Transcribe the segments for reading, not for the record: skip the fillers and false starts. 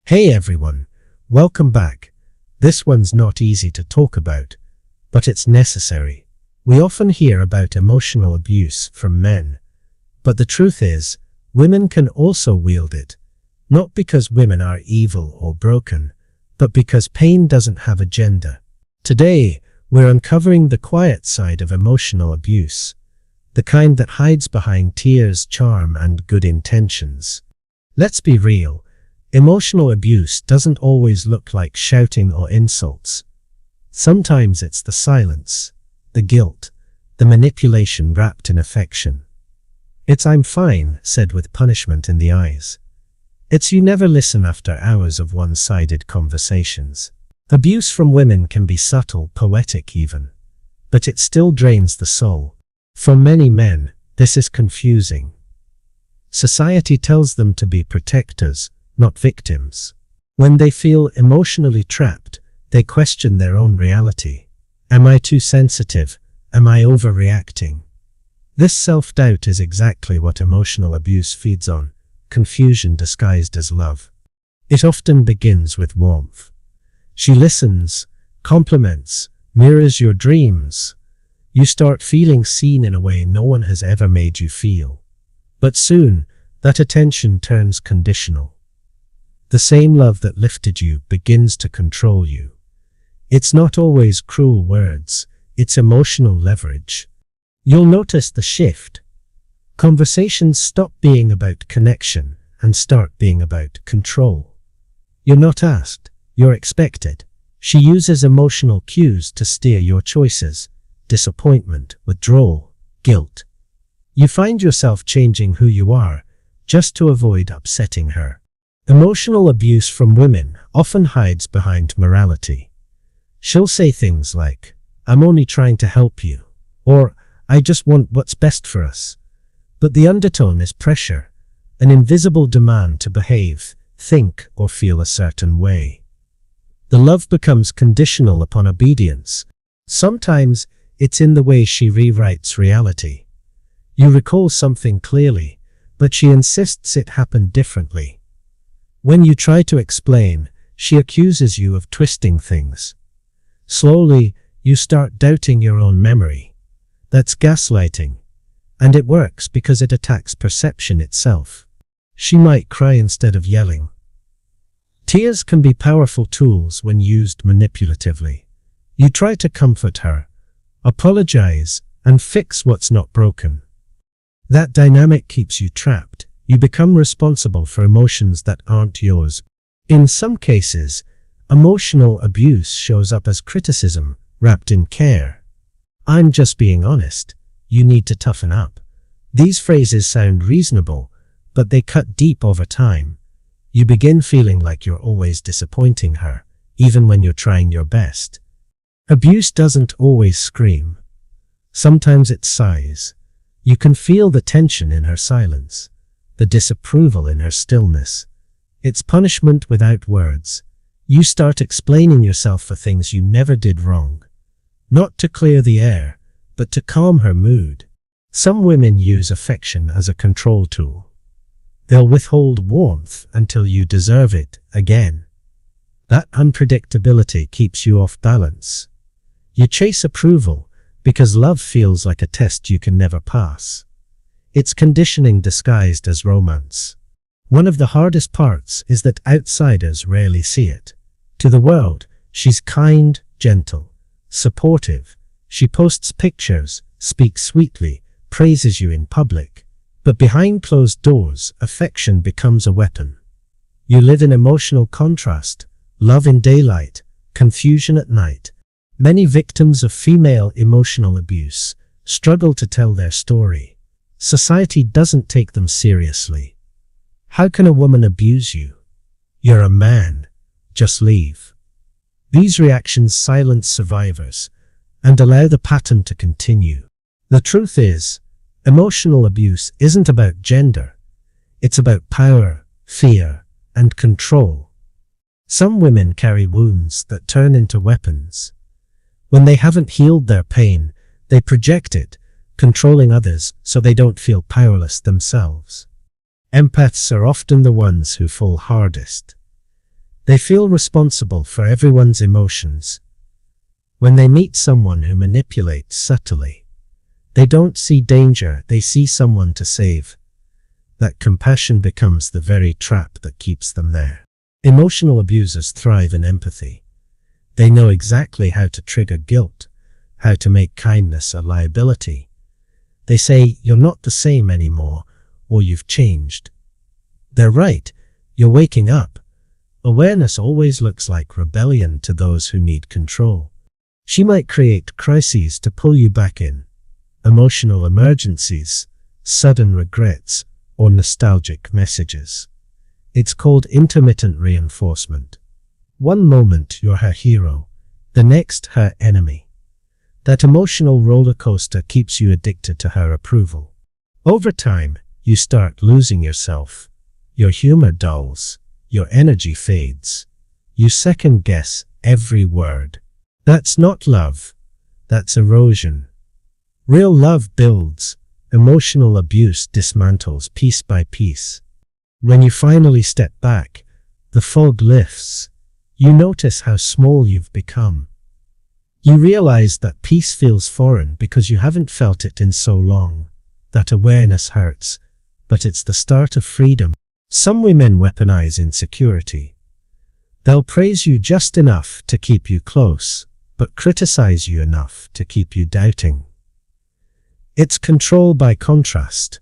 Hey everyone, welcome back. This one's not easy to talk about, but it's necessary. We often hear about emotional abuse from men, but the truth is, women can also wield it, not because women are evil or broken, but because pain doesn't have a gender. Today, we're uncovering the quiet side of emotional abuse, the kind that hides behind tears, charm, and good intentions. Let's be real. Emotional abuse doesn't always look like shouting or insults. Sometimes it's the silence, the guilt, the manipulation wrapped in affection. It's "I'm fine" said with punishment in the eyes. It's "you never listen" after hours of one-sided conversations. Abuse from women can be subtle, poetic even, but it still drains the soul. For many men, this is confusing. Society tells them to be protectors, not victims. When they feel emotionally trapped, they question their own reality. Am I too sensitive? Am I overreacting? This self-doubt is exactly what emotional abuse feeds on, confusion disguised as love. It often begins with warmth. She listens, compliments, mirrors your dreams. You start feeling seen in a way no one has ever made you feel. But soon, that attention turns conditional. The same love that lifted you begins to control you. It's not always cruel words, it's emotional leverage. You'll notice the shift. Conversations stop being about connection and start being about control. You're not asked, you're expected. She uses emotional cues to steer your choices: disappointment, withdrawal, guilt. You find yourself changing who you are just to avoid upsetting her. Emotional abuse from women often hides behind morality. She'll say things like, "I'm only trying to help you," or "I just want what's best for us." But the undertone is pressure, an invisible demand to behave, think, or feel a certain way. The love becomes conditional upon obedience. Sometimes it's in the way she rewrites reality. You recall something clearly, but she insists it happened differently. When you try to explain, she accuses you of twisting things. Slowly, you start doubting your own memory. That's gaslighting. And it works because it attacks perception itself. She might cry instead of yelling. Tears can be powerful tools when used manipulatively. You try to comfort her, apologize, and fix what's not broken. That dynamic keeps you trapped. You become responsible for emotions that aren't yours. In some cases, emotional abuse shows up as criticism wrapped in care. "I'm just being honest. You need to toughen up." These phrases sound reasonable, but they cut deep over time. You begin feeling like you're always disappointing her, even when you're trying your best. Abuse doesn't always scream. Sometimes it sighs. You can feel the tension in her silence, the disapproval in her stillness. It's punishment without words. You start explaining yourself for things you never did wrong. Not to clear the air, but to calm her mood. Some women use affection as a control tool. They'll withhold warmth until you deserve it again. That unpredictability keeps you off balance. You chase approval because love feels like a test you can never pass. It's conditioning disguised as romance. One of the hardest parts is that outsiders rarely see it. To the world, she's kind, gentle, supportive. She posts pictures, speaks sweetly, praises you in public. But behind closed doors, affection becomes a weapon. You live in emotional contrast, love in daylight, confusion at night. Many victims of female emotional abuse struggle to tell their story. Society doesn't take them seriously. "How can a woman abuse you? You're a man. Just leave." These reactions silence survivors and allow the pattern to continue. The truth is, emotional abuse isn't about gender. It's about power, fear, and control. Some women carry wounds that turn into weapons. When they haven't healed their pain, they project it, controlling others so they don't feel powerless themselves. Empaths are often the ones who fall hardest. They feel responsible for everyone's emotions. When they meet someone who manipulates subtly, they don't see danger, they see someone to save. That compassion becomes the very trap that keeps them there. Emotional abusers thrive in empathy. They know exactly how to trigger guilt, how to make kindness a liability. They say, "You're not the same anymore," or "You've changed." They're right. You're waking up. Awareness always looks like rebellion to those who need control. She might create crises to pull you back in. Emotional emergencies, sudden regrets, or nostalgic messages. It's called intermittent reinforcement. One moment you're her hero, the next her enemy. That emotional roller coaster keeps you addicted to her approval. Over time, you start losing yourself. Your humor dulls. Your energy fades. You second guess every word. That's not love. That's erosion. Real love builds. Emotional abuse dismantles piece by piece. When you finally step back, the fog lifts. You notice how small you've become. You realize that peace feels foreign because you haven't felt it in so long. That awareness hurts, but it's the start of freedom. Some women weaponize insecurity. They'll praise you just enough to keep you close, but criticize you enough to keep you doubting. It's control by contrast.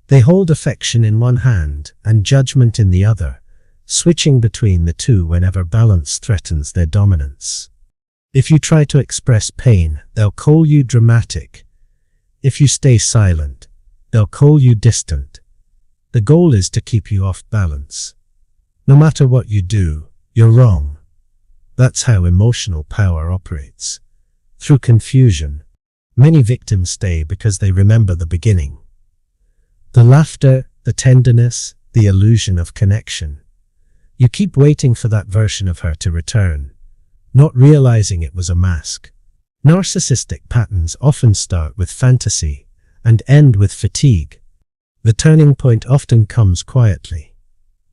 They hold affection in one hand and judgment in the other, switching between the two whenever balance threatens their dominance. If you try to express pain, they'll call you dramatic. If you stay silent, they'll call you distant. The goal is to keep you off balance. No matter what you do, you're wrong. That's how emotional power operates. Through confusion, many victims stay because they remember the beginning. The laughter, the tenderness, the illusion of connection. You keep waiting for that version of her to return, not realizing it was a mask. Narcissistic patterns often start with fantasy and end with fatigue. The turning point often comes quietly.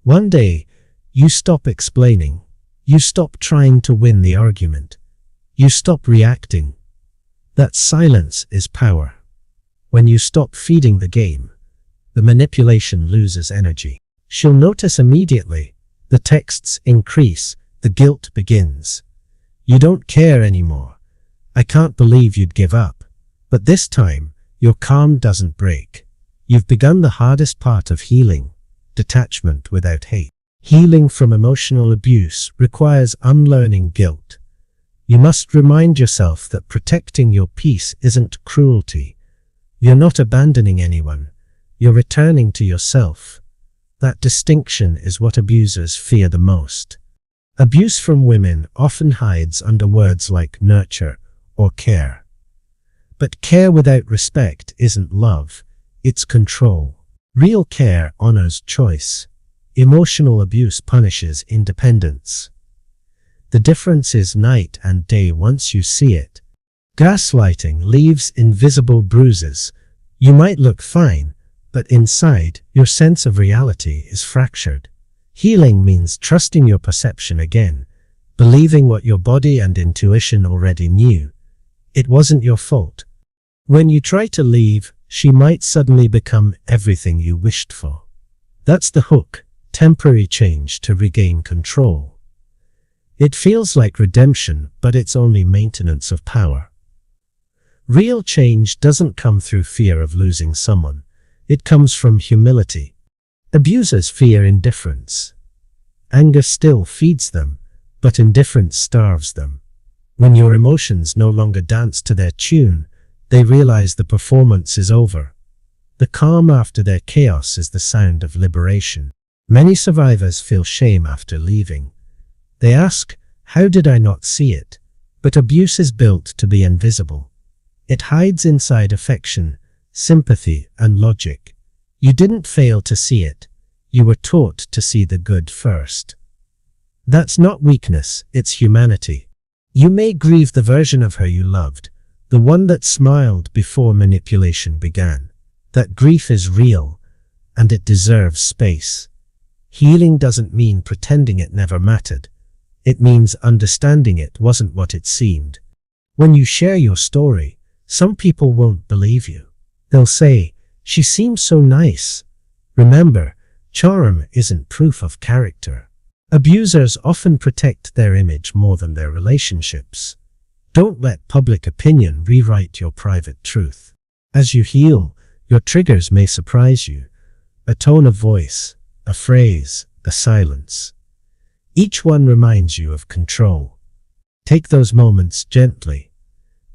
One day, you stop explaining. You stop trying to win the argument. You stop reacting. That silence is power. When you stop feeding the game, the manipulation loses energy. She'll notice immediately. The texts increase. The guilt begins. You don't care anymore. I can't believe you'd give up. But this time, your calm doesn't break. You've begun the hardest part of healing, detachment without hate. Healing from emotional abuse requires unlearning guilt. You must remind yourself that protecting your peace isn't cruelty. You're not abandoning anyone. You're returning to yourself. That distinction is what abusers fear the most. Abuse from women often hides under words like nurture or care. But care without respect isn't love. It's control. Real care honors choice. Emotional abuse punishes independence. The difference is night and day once you see it. Gaslighting leaves invisible bruises. You might look fine, but inside, your sense of reality is fractured. Healing means trusting your perception again, believing what your body and intuition already knew. It wasn't your fault. When you try to leave, she might suddenly become everything you wished for. That's the hook, temporary change to regain control. It feels like redemption, but it's only maintenance of power. Real change doesn't come through fear of losing someone. It comes from humility. Abusers fear indifference. Anger still feeds them, but indifference starves them. When your emotions no longer dance to their tune, they realize the performance is over. The calm after their chaos is the sound of liberation. Many survivors feel shame after leaving. They ask, "How did I not see it?" But abuse is built to be invisible. It hides inside affection, sympathy, and logic. You didn't fail to see it. You were taught to see the good first. That's not weakness, it's humanity. You may grieve the version of her you loved, the one that smiled before manipulation began. That grief is real, and it deserves space. Healing doesn't mean pretending it never mattered. It means understanding it wasn't what it seemed. When you share your story, some people won't believe you. They'll say, "She seems so nice." Remember, charm isn't proof of character. Abusers often protect their image more than their relationships. Don't let public opinion rewrite your private truth. As you heal, your triggers may surprise you. A tone of voice, a phrase, a silence. Each one reminds you of control. Take those moments gently.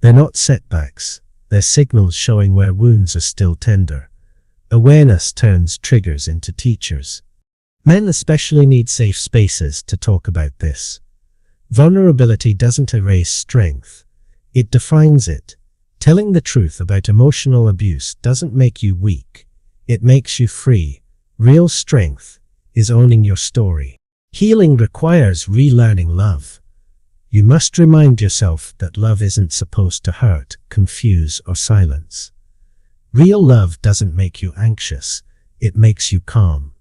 They're not setbacks, they're signals showing where wounds are still tender. Awareness turns triggers into teachers. Men especially need safe spaces to talk about this. Vulnerability doesn't erase strength, it defines it. Telling the truth about emotional abuse doesn't make you weak, it makes you free. Real strength is owning your story. Healing requires relearning love. You must remind yourself that love isn't supposed to hurt, confuse, or silence. Real love doesn't make you anxious, it makes you calm.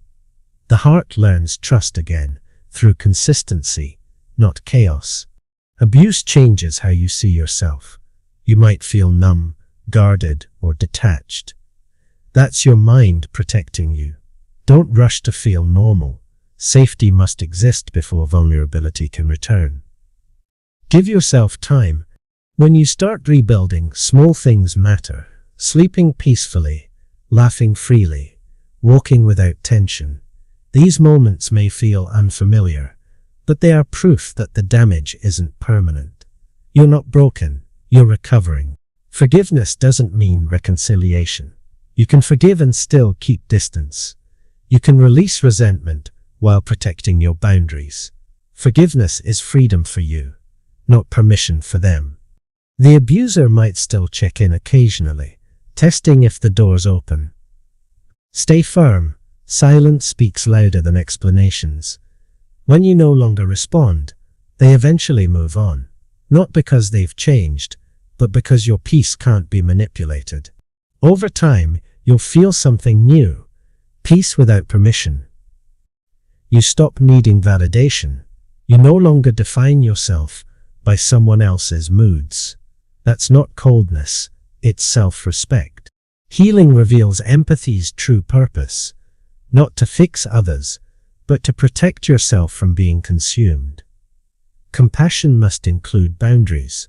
The heart learns trust again, through consistency, not chaos. Abuse changes how you see yourself. You might feel numb, guarded, or detached. That's your mind protecting you. Don't rush to feel normal. Safety must exist before vulnerability can return. Give yourself time. When you start rebuilding, small things matter. Sleeping peacefully, laughing freely, walking without tension. These moments may feel unfamiliar, but they are proof that the damage isn't permanent. You're not broken, you're recovering. Forgiveness doesn't mean reconciliation. You can forgive and still keep distance. You can release resentment while protecting your boundaries. Forgiveness is freedom for you, not permission for them. The abuser might still check in occasionally, testing if the door's open. Stay firm. Silence speaks louder than explanations. When you no longer respond, they eventually move on. Not because they've changed, but because your peace can't be manipulated. Over time, you'll feel something new. Peace without permission. You stop needing validation. You no longer define yourself by someone else's moods. That's not coldness, it's self-respect. Healing reveals empathy's true purpose, not to fix others, but to protect yourself from being consumed. Compassion must include boundaries.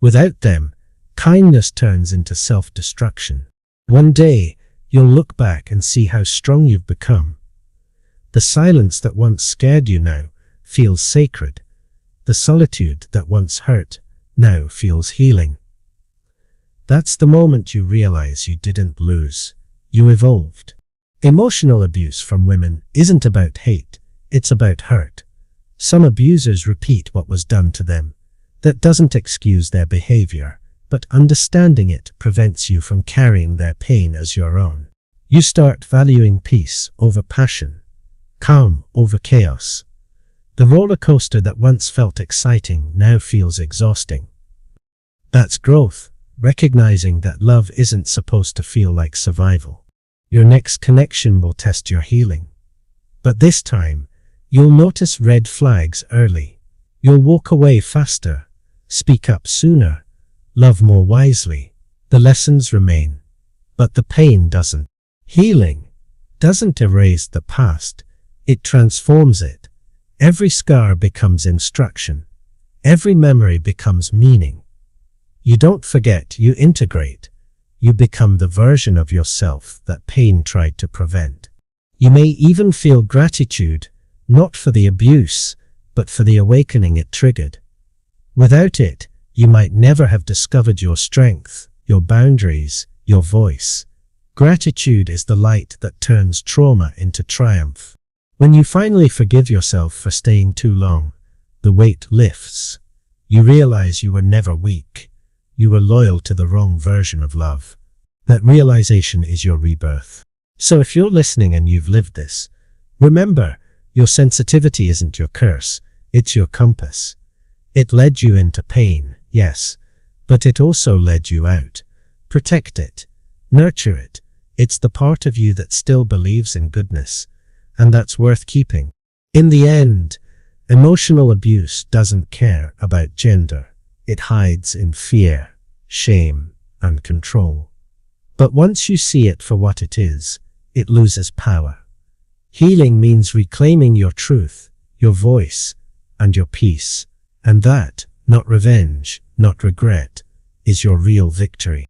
Without them, kindness turns into self-destruction. One day, you'll look back and see how strong you've become. The silence that once scared you now feels sacred. The solitude that once hurt now feels healing. That's the moment you realize you didn't lose. You evolved. Emotional abuse from women isn't about hate, it's about hurt. Some abusers repeat what was done to them. That doesn't excuse their behavior, but understanding it prevents you from carrying their pain as your own. You start valuing peace over passion, calm over chaos. The roller coaster that once felt exciting now feels exhausting. That's growth, recognizing that love isn't supposed to feel like survival. Your next connection will test your healing. But this time, you'll notice red flags early. You'll walk away faster, speak up sooner, love more wisely. The lessons remain, but the pain doesn't. Healing doesn't erase the past, it transforms it. Every scar becomes instruction. Every memory becomes meaning. You don't forget, you integrate. You become the version of yourself that pain tried to prevent. You may even feel gratitude, not for the abuse, but for the awakening it triggered. Without it, you might never have discovered your strength, your boundaries, your voice. Gratitude is the light that turns trauma into triumph. When you finally forgive yourself for staying too long, the weight lifts. You realize you were never weak. You were loyal to the wrong version of love. That realization is your rebirth. So if you're listening and you've lived this, remember, your sensitivity isn't your curse, it's your compass. It led you into pain, yes, but it also led you out. Protect it. Nurture it. It's the part of you that still believes in goodness. and that's worth keeping. In the end, emotional abuse doesn't care about gender. It hides in fear, shame, and control. But once you see it for what it is, it loses power. Healing means reclaiming your truth, your voice, and your peace. And that, not revenge, not regret, is your real victory.